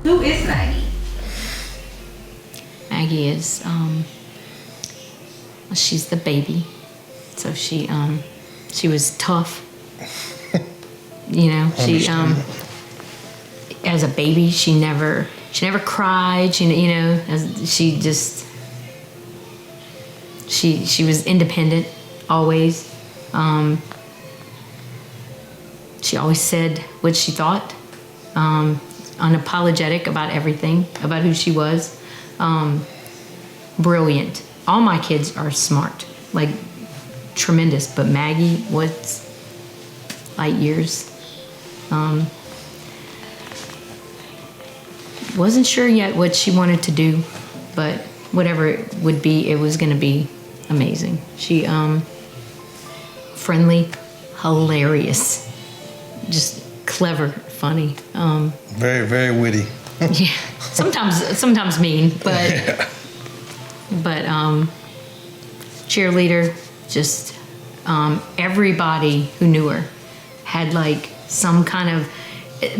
Who is Maggie? Maggie is, she's the baby. So she was tough. You know, she, as a baby, she never cried. She was independent always. She always said what she thought, unapologetic about everything, about who she was. Brilliant. All my kids are smart, like tremendous, but Maggie was light years. Wasn't sure yet what she wanted to do, but whatever it would be, it was going to be amazing. She, friendly, hilarious, just clever, funny. Very, very witty. Yeah, sometimes mean, but Yeah. but cheerleader. Just everybody who knew her had like some kind of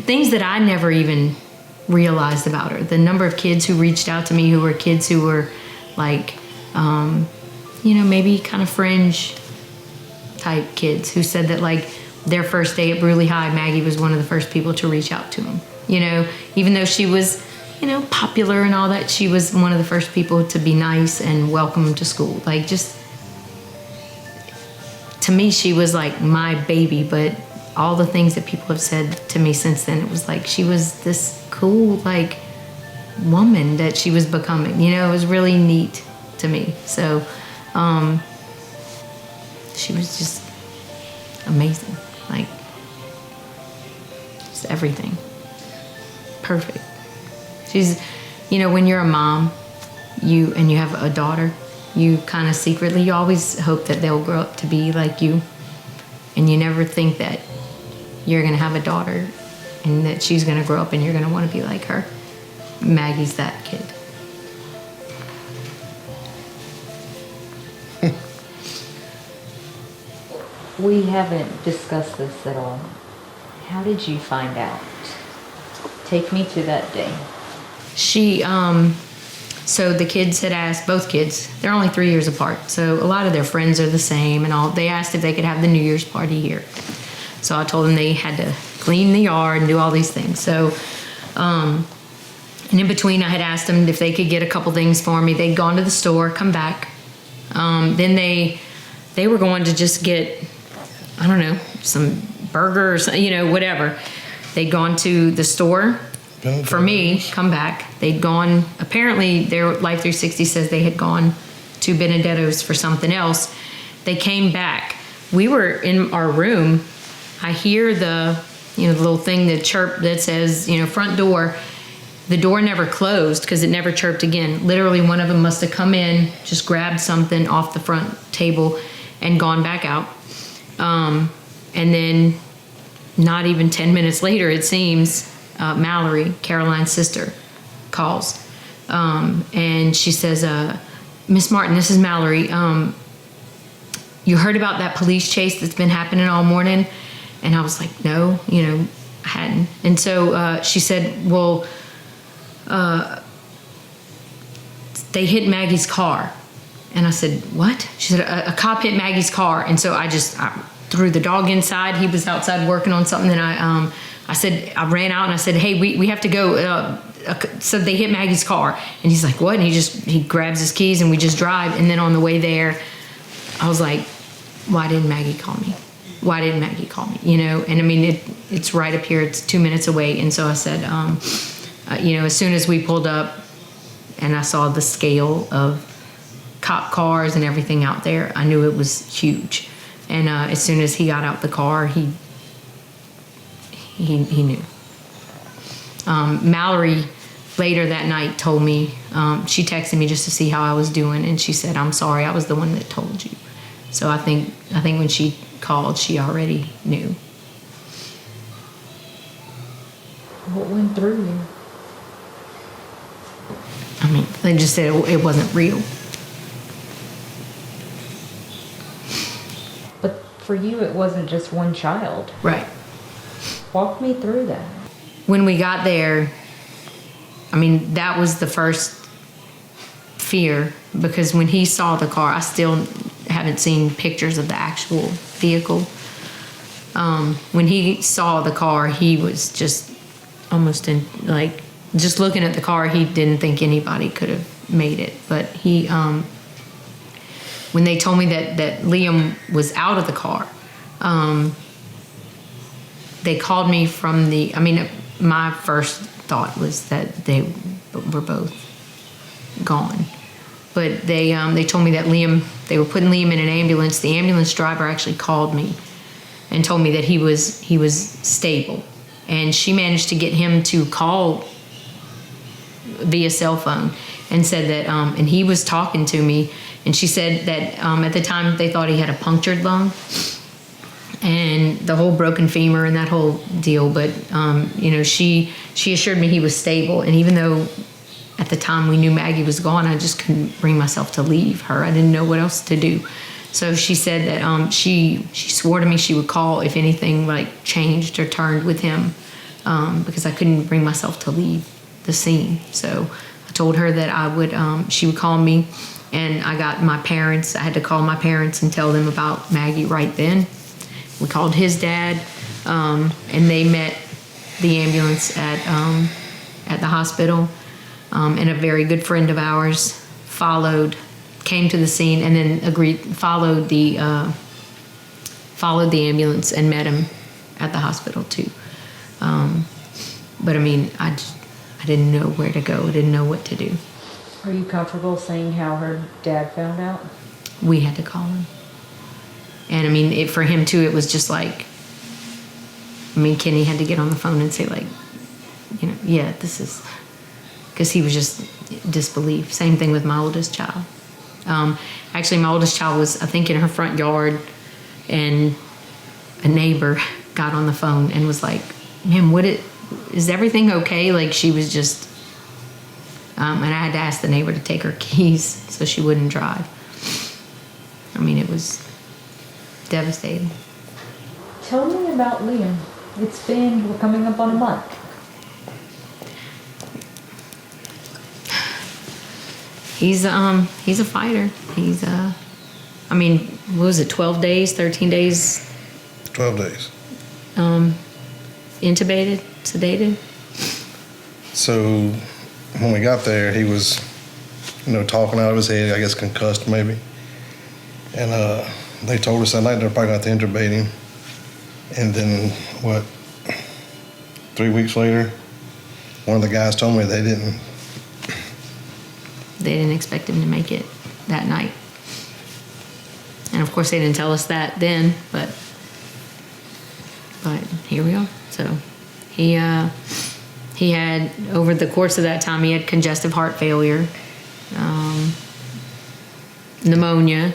things that I never even realized about her. The number of kids who reached out to me who were kids who were like, maybe kind of fringe type kids who said that like their first day at Bruley High, Maggie was one of the first people to reach out to them. Even though she was, popular and all that, she was one of the first people to be nice and welcome them to school. Like, just, to me, she was like my baby, but all the things that people have said to me since then, it was like she was this cool, like, woman that she was becoming. It was really neat to me. So, she was just amazing. Like, just everything. Perfect. She's, when you're a mom, you have a daughter, you kind of secretly, you always hope that they'll grow up to be like you. And you never think that you're going to have a daughter and that she's going to grow up and you're going to want to be like her. Maggie's that kid. We haven't discussed this at all. How did you find out? Take me to that day. She, so the kids had asked, both kids, they're only 3 years apart, so a lot of their friends are the same and all. They asked if they could have the New Year's party here. So I told them they had to clean the yard and do all these things. So, and in between I had asked them if they could get a couple things for me. They'd gone to the store, come back. Then they were going to just get, I don't know, some burgers, whatever. They'd gone to the store for me, come back. They'd gone, apparently their Life 360 says they had gone to Benedetto's for something else. They came back. We were in our room. I hear the little thing, the chirp that says, front door. The door never closed because it never chirped again. Literally one of them must have come in, just grabbed something off the front table and gone back out. And then not even 10 minutes later, it seems, Mallory, Caroline's sister, calls. And she says, Miss Martin, this is Mallory. You heard about that police chase that's been happening all morning? And I was like, no, I hadn't. And so she said, well, they hit Maggie's car. And I said, what? She said, a cop hit Maggie's car. And so I threw the dog inside. He was outside working on something. And I ran out and I said, hey, we have to go. So they hit Maggie's car. And he's like, what? And he grabs his keys and we just drive. And then on the way there, I was like, why didn't Maggie call me? Why didn't Maggie call me? And I mean, it's right up here. It's 2 minutes away. And so I said, as soon as we pulled up and I saw the scale of cop cars and everything out there, I knew it was huge. And as soon as he got out the car, he knew. Mallory later that night told me, she texted me just to see how I was doing, and she said, I'm sorry, I was the one that told you. So I think when she called, she already knew. What went through you? I mean, they just said it wasn't real. But for you, it wasn't just one child. Right. Walk me through that. When we got there, I mean, that was the first fear, because when he saw the car, I still haven't seen pictures of the actual vehicle. When he saw the car, he was just almost in, like, just looking at the car, he didn't think anybody could have made it. But he, when they told me that Liam was out of the car, they called me from the, I mean, my first thought was that they were both gone. But they told me that they were putting Liam in an ambulance. The ambulance driver actually called me and told me that he was stable. And she managed to get him to call via cell phone and said that, and he was talking to me, and she said that at the time they thought he had a punctured lung and the whole broken femur and that whole deal. But, you know, she assured me he was stable. And even though at the time we knew Maggie was gone, I just couldn't bring myself to leave her. I didn't know what else to do. So she said that she swore to me she would call if anything like changed or turned with him, because I couldn't bring myself to leave the scene. So I told her that I would, she would call me, and I got my parents. I had to call my parents and tell them about Maggie right then. We called his dad, and they met the ambulance at the hospital. And a very good friend of ours came to the scene, and then followed the ambulance and met him at the hospital too. But I mean, I didn't know where to go. I didn't know what to do. Are you comfortable saying how her dad found out? We had to call him. And I mean, for him too, it was just like, I mean, Kenny had to get on the phone and say like, you know, yeah, this is, because he was just disbelief. Same thing with my oldest child. Actually, my oldest child was, I think, in her front yard, and a neighbor got on the phone and was like, "Ma'am, is everything okay?" Like, she was just, and I had to ask the neighbor to take her keys so she wouldn't drive. I mean, it was devastating. Tell me about Liam. We're coming up on a month. He's a fighter. He's I mean, what was it, 12 days, 13 days? 12 days. Intubated, sedated. So when we got there, he was, you know, talking out of his head, I guess concussed maybe. And they told us that night they're probably going to have to intubate him. And then, 3 weeks later, one of the guys told me they didn't expect him to make it that night. And of course they didn't tell us that then, but here we are. So he had, over the course of that time, he had congestive heart failure, pneumonia,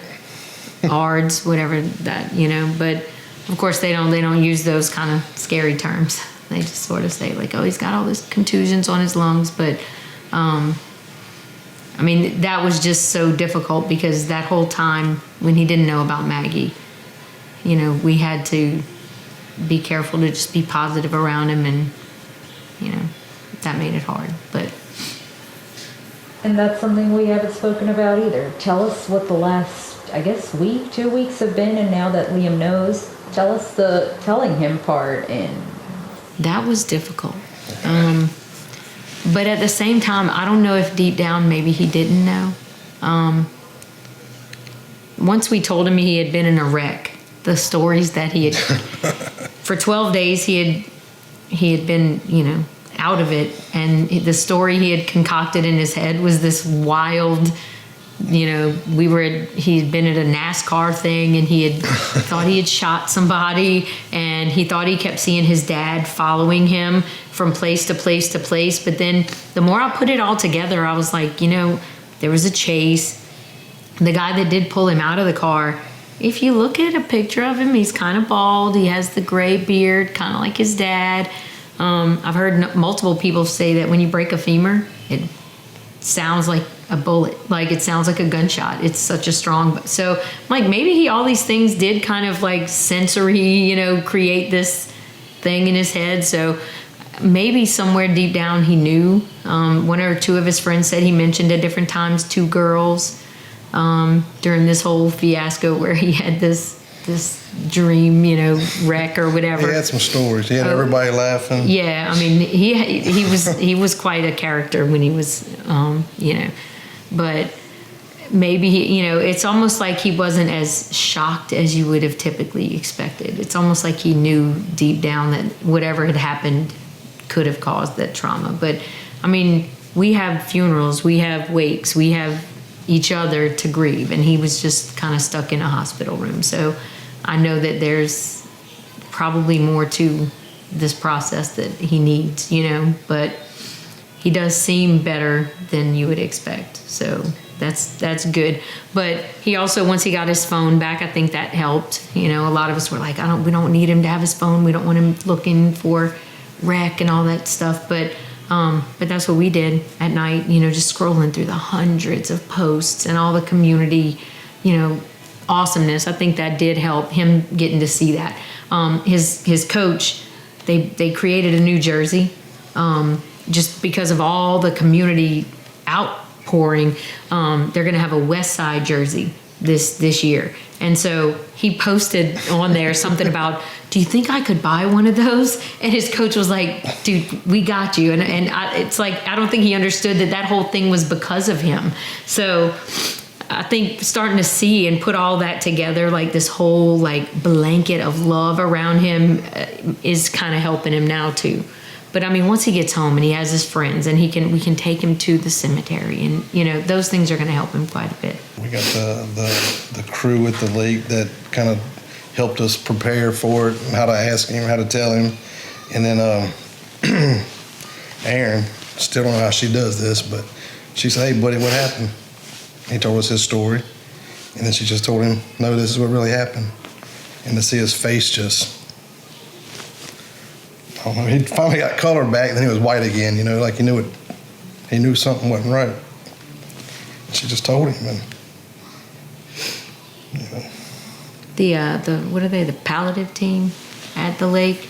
ARDS, whatever that, you know, but of course they don't use those kind of scary terms. They just sort of say like, oh, he's got all these contusions on his lungs, but I mean, that was just so difficult, because that whole time when he didn't know about Maggie, you know, we had to be careful to just be positive around him, and, you know, that made it hard. But And that's something we haven't spoken about either. Tell us what the last, I guess, 2 weeks have been, and now that Liam knows, tell us the telling him part. And that was difficult. But at the same time, I don't know if deep down maybe he didn't know. Once we told him he had been in a wreck, the stories that he had, for 12 days he had been, you know, out of it, and the story he had concocted in his head was this wild, you know, he had been at a NASCAR thing, and he had thought he had shot somebody, and he thought he kept seeing his dad following him from place to place to place. But then the more I put it all together, I was like, you know, there was a chase. The guy that did pull him out of the car, if you look at a picture of him, he's kind of bald. He has the gray beard, kind of like his dad. I've heard multiple people say that when you break a femur, it sounds like a bullet, like it sounds like a gunshot. It's such a strong, so like maybe all these things did kind of like sensory, you know, create this thing in his head. So maybe somewhere deep down he knew. One or two of his friends said he mentioned at different times 2 girls during this whole fiasco where he had this dream, wreck or whatever. He had some stories. He had everybody laughing. Yeah, I mean, he was quite a character when he was, but maybe it's almost like he wasn't as shocked as you would have typically expected. It's almost like he knew deep down that whatever had happened could have caused that trauma. But I mean, we have funerals, we have wakes, we have each other to grieve, and he was just kind of stuck in a hospital room. So I know that there's probably more to this process that he needs, but he does seem better than you would expect. So that's good. But he also, once he got his phone back, I think that helped. A lot of us were like, we don't need him to have his phone. We don't want him looking for wreck and all that stuff. But that's what we did at night, just scrolling through the hundreds of posts and all the community, awesomeness. I think that did help him getting to see that. His coach, they created a new jersey, just because of all the community outpouring. They're going to have a West Side jersey this year. And so he posted on there something about, do you think I could buy one of those? And his coach was like, dude, we got you. It's like, I don't think he understood that whole thing was because of him. So I think starting to see and put all that together, like this whole like blanket of love around him is kind of helping him now too. But I mean, once he gets home and he has his friends and we can take him to the cemetery, and those things are going to help him quite a bit. We got the crew at the lake that kind of helped us prepare for it, how to ask him, how to tell him. And then Erin, still don't know how she does this, but she said, hey buddy, what happened? He told us his story, and then she just told him, no, this is what really happened. And to see his face just, I don't know, he finally got color back, then he was white again, like he knew something wasn't right. And she just told him, and the what are they, the palliative team at the lake?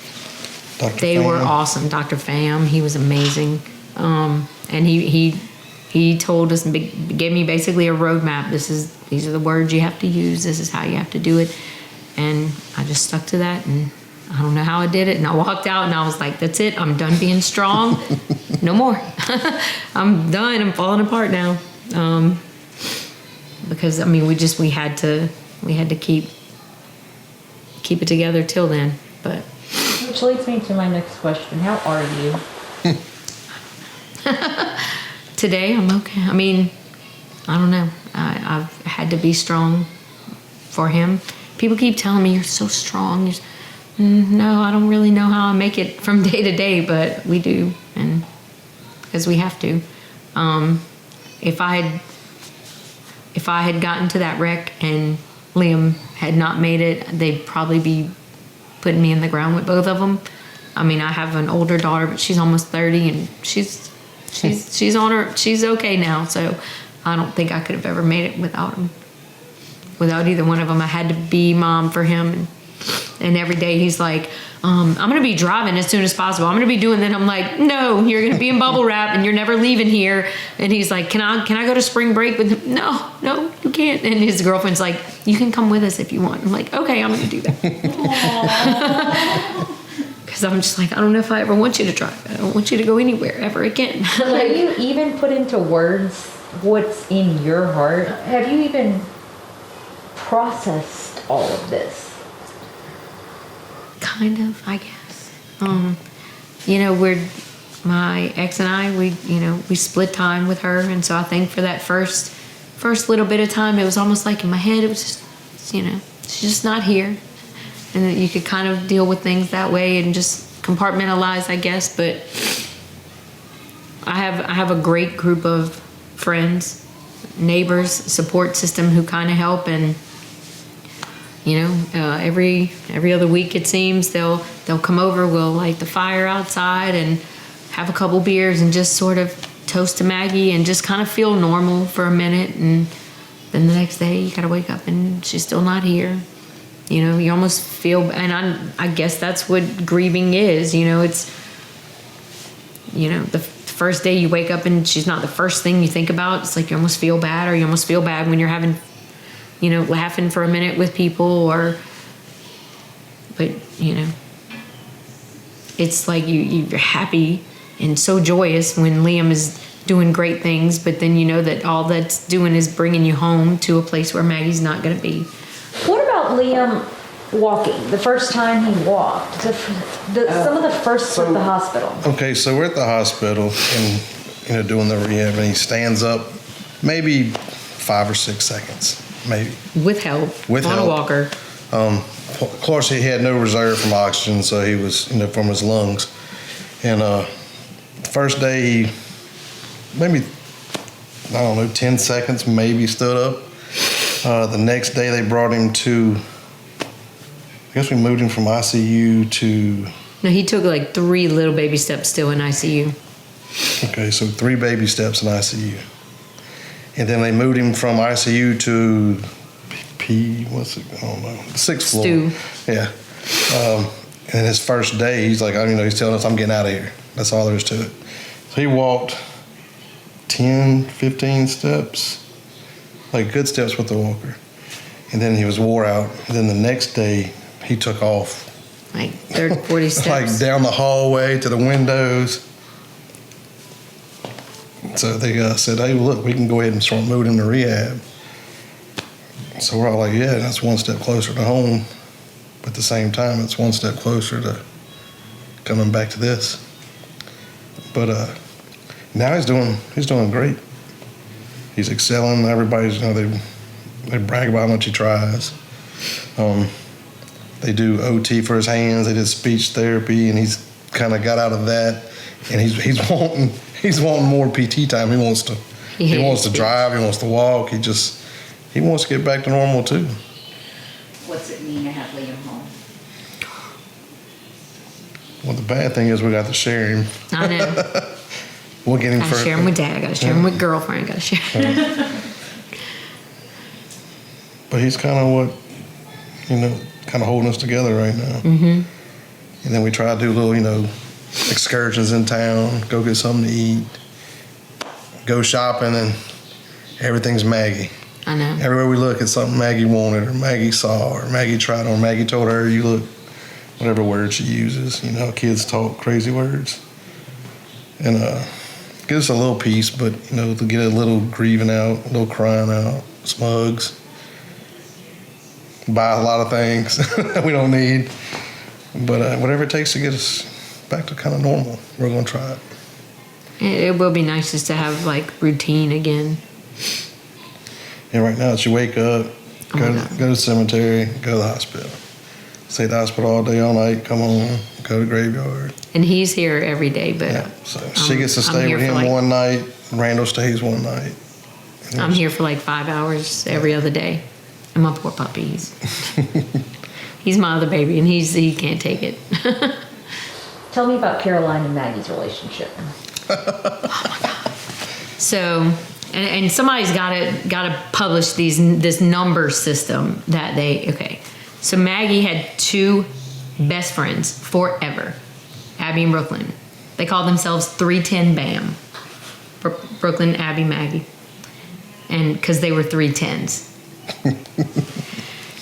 They were awesome. Dr. Pham, he was amazing, and he told us and gave me basically a roadmap. These are the words you have to use. This is how you have to do it. And I just stuck to that, and I don't know how I did it. And I walked out and I was like, that's it. I'm done being strong. No more. I'm done. I'm falling apart now. Because I mean, we had to keep it together till then. But which leads me to my next question. How are you? Today, I'm okay. I mean, I don't know. I've had to be strong for him. People keep telling me, you're so strong. No, I don't really know how I make it from day to day, but we do, and because we have to. If I had gotten to that wreck and Liam had not made it, they'd probably be putting me in the ground with both of them. I mean, I have an older daughter, but she's almost 30, and she's okay now. So I don't think I could have ever made it without him. Without either one of them, I had to be mom for him, and every day he's like, I'm going to be driving as soon as possible. I'm going to be doing that. I'm like, no, you're going to be in bubble wrap and you're never leaving here. And he's like, can I go to spring break with him? No, you can't. And his girlfriend's like, you can come with us if you want. I'm like, okay, I'm going to do that. Because I'm just like, I don't know if I ever want you to drive. I don't want you to go anywhere ever again. Have you even put into words what's in your heart? Have you even processed all of this? Kind of, I guess. My ex and I, we split time with her, and so I think for that first little bit of time, it was almost like in my head, it was just, she's just not here, and that you could kind of deal with things that way and just compartmentalize, I guess. But I have a great group of friends, neighbors, support system who kind of help, and every other week it seems they'll come over. We'll light the fire outside and have a couple beers and just sort of toast to Maggie and just kind of feel normal for a minute. And then the next day you gotta wake up and she's still not here. You almost feel, and I guess that's what grieving is. It's the first day you wake up and she's not the first thing you think about. It's like you almost feel bad, or you almost feel bad when you're having, laughing for a minute with people, but it's like you're happy and so joyous when Liam is doing great things, but then you know that all that's doing is bringing you home to a place where Maggie's not going to be. What about Liam walking? The first time he walked, some of the firsts at the hospital. Okay, so we're at the hospital and doing the rehab, and he stands up maybe 5 or 6 seconds, maybe. With help. On a walker. Of course, he had no reserve from oxygen, so he was, from his lungs. And the first day, maybe, 10 seconds, maybe stood up. The next day, they brought him to, I guess we moved him from ICU to... No, he took like 3 little baby steps still in ICU. Okay, so 3 baby steps in ICU. And then they moved him from ICU to I don't know, 6th floor. Stu. Yeah. And his first day, he's like, he's telling us, I'm getting out of here. That's all there is to it. So he walked 10, 15 steps, like good steps with the walker. And then he was wore out. And then the next day, he took off. Like 30, 40 steps. Like down the hallway to the windows. So they said, hey, look, we can go ahead and start moving him to rehab. So we're all like, yeah, that's one step closer to home. But at the same time, it's one step closer to coming back to this. But now he's doing great. He's excelling. Everybody's, they brag about how much he tries. They do OT for his hands. They did speech therapy, and he's kind of got out of that. And he's wanting more PT time. He wants to drive. He wants to walk. He wants to get back to normal too. What's it mean to have Liam home? Well, the bad thing is we got to share him. I know. We'll get him I gotta first. share him with dad. I gotta share him with girlfriend. I gotta share him. But he's kind of kind of holding us together right now. Mm-hmm. And then we try to do little, excursions in town, go get something to eat, go shopping, and everything's Maggie. I know. Everywhere we look, it's something Maggie wanted, or Maggie saw, or Maggie tried, or Maggie told her, you look, whatever word she uses. Kids talk crazy words. And gives us a little peace, but, to get a little grieving out, a little crying out, some hugs. Buy a lot of things that we don't need. But whatever it takes to get us back to kind of normal, we're going to try it. It will be nice just to have routine again. And right now, it's you wake up, go to the cemetery, go to the hospital. Stay at the hospital all day, all night, come home, go to the graveyard. And he's here every day, but yeah, so she gets to stay with him one night, Randall stays one night. I'm here for 5 hours every other day. And my poor puppy, he's my other baby, and he can't take it. Tell me about Caroline and Maggie's relationship. Oh my God. So, and somebody's gotta publish this number system that So Maggie had 2 best friends forever, Abby and Brooklyn. They called themselves 310 BAM. Brooklyn, Abby, Maggie. And because they were 310s.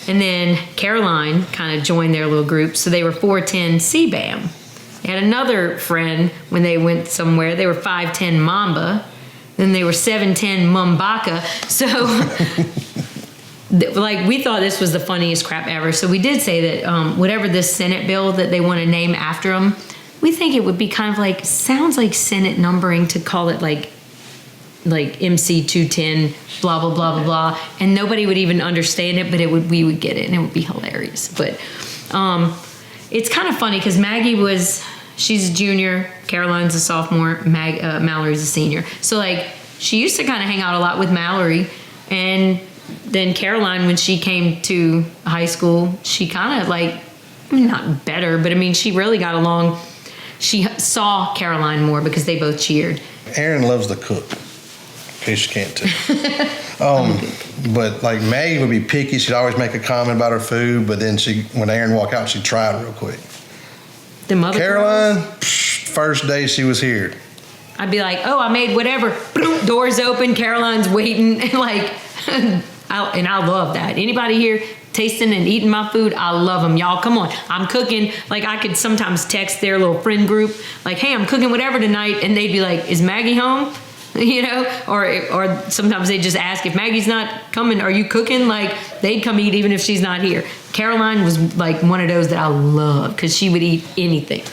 And then Caroline kind of joined their little group, so they were 410 CBAM. They had another friend when they went somewhere, they were 510 Mamba. Then they were 710 Mumbaka. So, we thought this was the funniest crap ever. So we did say that whatever this Senate bill that they want to name after them, we think it would be kind of sounds like Senate numbering to call it MC 210, blah, blah, blah, blah, blah. And nobody would even understand it, but we would get it, and it would be hilarious. But it's kind of funny because she's a junior, Caroline's a sophomore, Mallory's a senior. So, she used to kind of hang out a lot with Mallory. And then Caroline, when she came to high school, she kind of not better, but she really got along. She saw Caroline more because they both cheered. Erin loves to cook. In case you can't tell. But Maggie would be picky. She'd always make a comment about her food, but then when Erin walked out, she'd try it real quick. The mother Caroline, first day she was here. I'd be like, oh, I made whatever. Doors open, Caroline's waiting, and like, I love that. Anybody here tasting and eating my food, I love them. Y'all, come on. I'm cooking. Like, I could sometimes text their little friend group, like, hey, I'm cooking whatever tonight, and they'd be like, is Maggie home? You know, or sometimes they just ask if Maggie's not coming, are you cooking? Like, they'd come eat even if she's not here. Caroline was like one of those that I love because she would eat anything.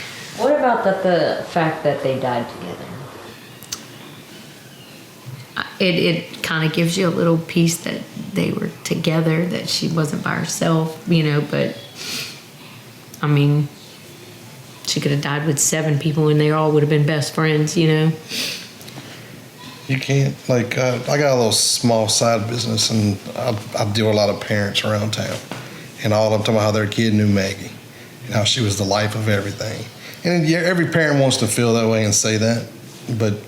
What about the fact that they died together? It kind of gives you a little piece that they were together, that she wasn't by herself, you know, but I mean, she could have died with 7 people and they all would have been best friends, you know. You can't, like, I got a little small side business, and I deal with a lot of parents around town, and all of them talking about how their kid knew Maggie and how she was the life of everything. And yeah, every parent wants to feel that way and say that, but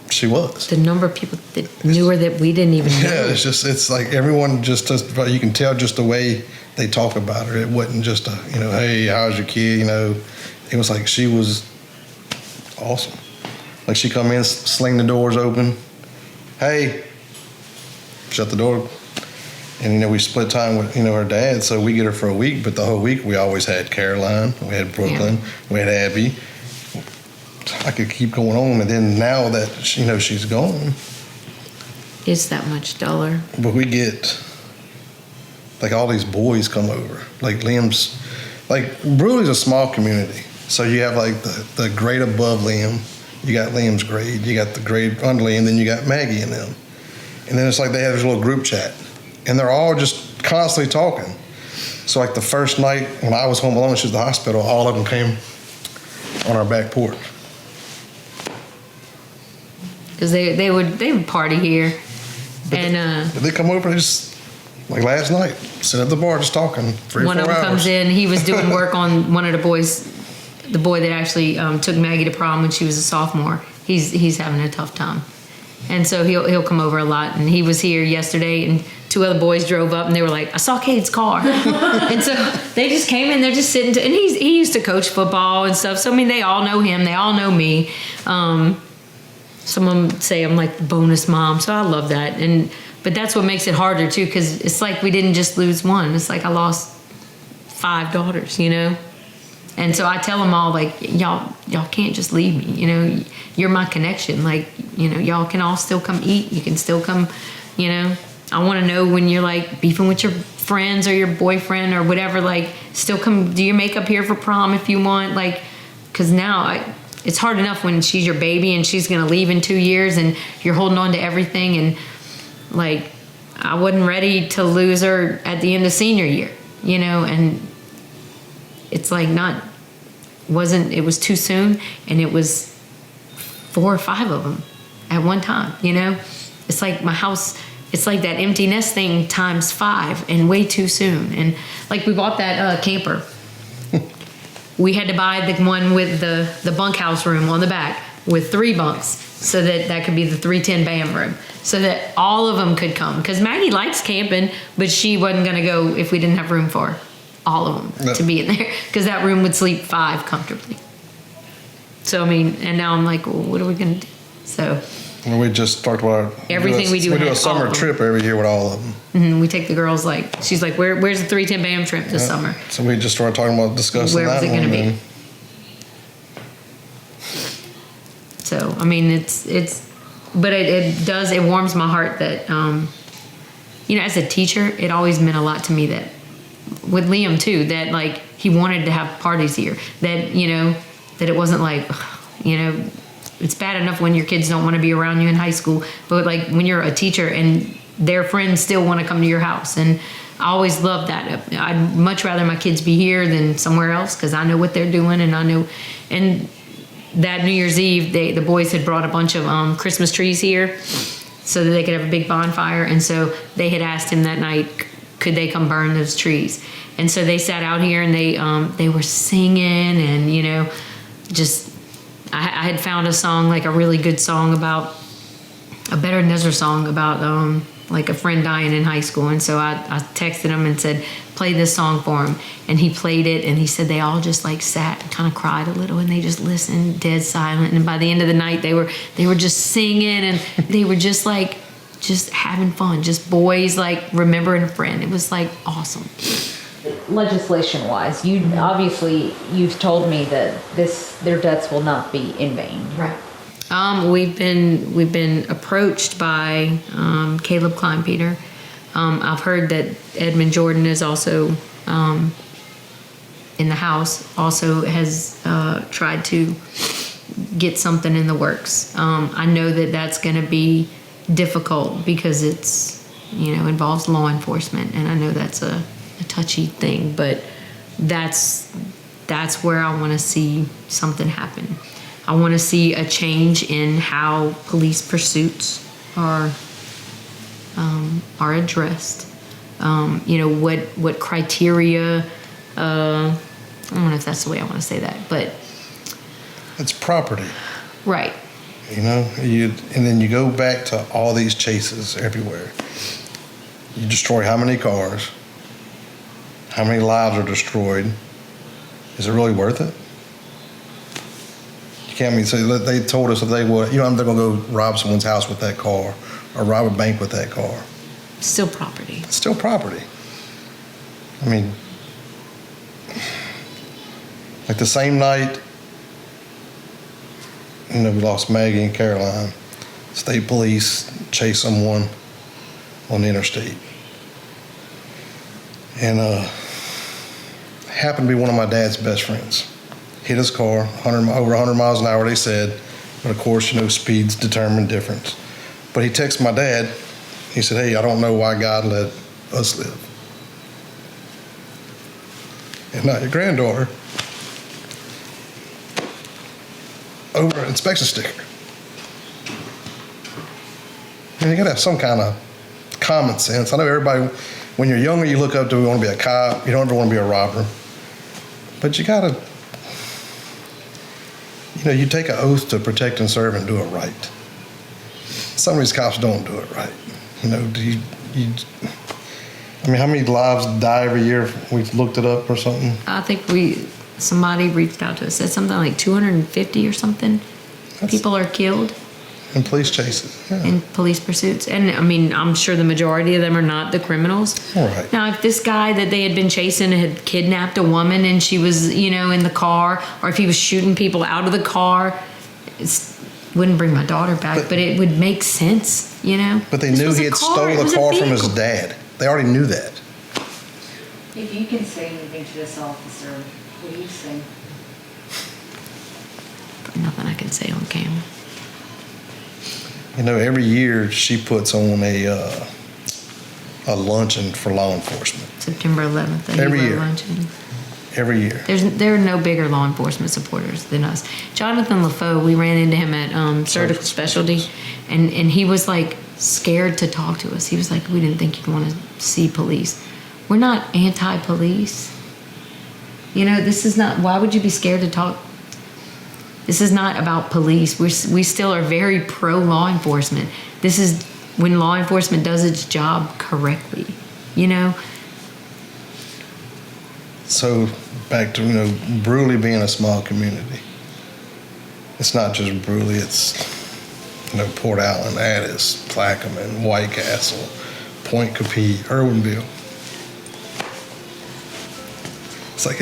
she was. The number of people that knew her that we didn't even know. Yeah, it's like everyone just does, you can tell just the way they talk about her. It wasn't just a, you know, hey, how's your kid, you know. It was like she was awesome. Like, she come in, sling the doors open. Hey, shut the door. And, you know, we split time with, you know, her dad, so we get her for a week, but the whole week we always had Caroline, we had Brooklyn, we had Abby. I could keep going on, and then now that, you know, she's gone. It's that much duller. But we get, like, all these boys come over. Like, Liam's, like, Brewley's a small community. So you have, like, the grade above Liam. You got Liam's grade, you got the grade under Liam, and then you got Maggie and them. And then it's like they have this little group chat. And they're all just constantly talking. So like the first night when I was home alone, she was at the hospital, all of them came on our back porch. Because they would party here. And Did they come over just like last night, sit at the bar just talking 3 or 4 hours. one of them comes in, he was doing work on one of the boys, the boy that actually took Maggie to prom when she was a sophomore. He's having a tough time. And so he'll come over a lot. And he was here yesterday, and 2 other boys drove up, and they were like, I saw Cade's car. And so they just came in, they're just sitting, and he used to coach football and stuff. So, I mean, they all know him. They all know me. Some of them say I'm like the bonus mom, so I love that. But that's what makes it harder, too, because it's like we didn't just lose one. It's like I lost 5 daughters, you know? And so I tell them all, like, y'all can't just leave me, you know? You're my connection. Like, you know, y'all can all still come eat. You can still come, you know? I want to know when you're, like, beefing with your friends or your boyfriend or whatever, like, still come do your makeup here for prom if you want. Like, because now it's hard enough when she's your baby and she's going to leave in 2 years and you're holding on to everything. And, like, I wasn't ready to lose her at the end of senior year, you know? And it's like it was too soon, and it was 4 or 5 of them at one time, you know? It's like my house, it's like that empty nest thing times 5 and way too soon. And like we bought that camper. We had to buy the one with the bunkhouse room on the back with 3 bunks so that could be the 310 BAM room so that all of them could come. Because Maggie likes camping, but she wasn't going to go if we didn't have room for her. All of them to be in there, because that room would sleep 5 comfortably. So, I mean, and now I'm like, well, what are we going to do? So we just talked about everything we do. We do a summer trip every year with all of them. Mm-hmm. We take the girls, like, she's like, where's the 310 BAM trip this summer? So we just started talking about discussing where that. Where was it going to be? So, I mean, but it warms my heart that, you know, as a teacher, it always meant a lot to me that, with Liam too, that like he wanted to have parties here, that, you know, that it wasn't like, you know, it's bad enough when your kids don't want to be around you in high school, but like when you're a teacher and their friends still want to come to your house. And I always loved that. I'd much rather my kids be here than somewhere else, because I know what they're doing, and I know. And that New Year's Eve, the boys had brought a bunch of Christmas trees here so that they could have a big bonfire. And so they had asked him that night, could they come burn those trees? And so they sat out here, and they were singing, and, you know, just I had found a song, like a really good song about a Better Nezzer song about like a friend dying in high school. And so I texted them and said, play this song for him. And he played it, and he said they all just like sat and kind of cried a little, and they just listened, dead silent. And by the end of the night, they were just singing, and they were just like, just having fun, just boys like remembering a friend. It was like awesome. Legislation wise, you've told me that their debts will not be in vain. Right. We've been approached by Caleb Kleinpeter. I've heard that Edmund Jordan is also in the House, also has tried to get something in the works. I know that that's going to be difficult because it's, involves law enforcement, and I know that's a touchy thing, but that's where I want to see something happen. I want to see a change in how police pursuits are addressed. What criteria? I don't know if that's the way I want to say that, but It's property. right. And then you go back to all these chases everywhere. You destroy how many cars? How many lives are destroyed? Is it really worth it? You can't say they told us if they would, they're going to go rob someone's house with that car or rob a bank with that car. Still property. It's still property. I mean, like the same night, we lost Maggie and Caroline. State police chased someone on the interstate. And happened to be one of my dad's best friends. Hit his car, over 100 miles an hour, they said. But of course, speeds determine difference. But he texted my dad. He said, "Hey, I don't know why God let us live. And not your granddaughter." Over an inspection sticker. And you gotta have some kind of common sense. I know everybody, when you're younger, you look up to, you want to be a cop, you don't ever want to be a robber. But you gotta, you take an oath to protect and serve and do it right. Some of these cops don't do it right. How many lives die every year? We've looked it up or something. I think somebody reached out to us, said something like 250 or something. People are killed in police chases. Yeah. In police pursuits. And I'm sure the majority of them are not the criminals. All right. Now, if this guy that they had been chasing had kidnapped a woman and she was, in the car, or if he was shooting people out of the car, wouldn't bring my daughter back, but it would make sense, But they knew he had stole the car from his dad. They already knew that. If you can say anything to this officer, please say. Nothing I can say on camera. Every year she puts on a luncheon for law enforcement. September 11th. Every year. Luncheon. Every year. There are no bigger law enforcement supporters than us. Jonathan LaFoe, we ran into him at Surgical Specialty, and he was like scared to talk to us. He was like, "We didn't think you'd want to see police." We're not anti-police. This is not, why would you be scared to talk? This is not about police. We still are very pro law enforcement. This is when law enforcement does its job correctly, So back to, Bruley being a small community. It's not just Bruley, it's, Port Allen, Addis, Plaquemine, White Castle, Point Capee, Irwinville. It's like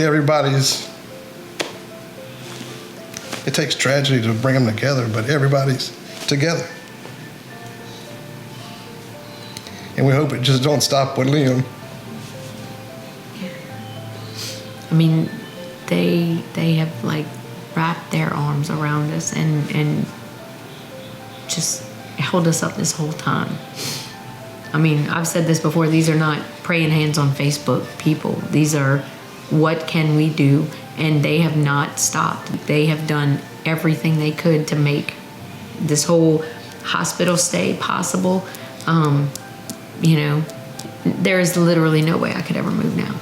it takes tragedy to bring them together, but everybody's together. And we hope it just don't stop with Liam. They have like wrapped their arms around us and just held us up this whole time. I've said this before, these are not praying hands on Facebook people. These are, what can we do? And they have not stopped. They have done everything they could to make this whole hospital stay possible. There is literally no way I could ever move now.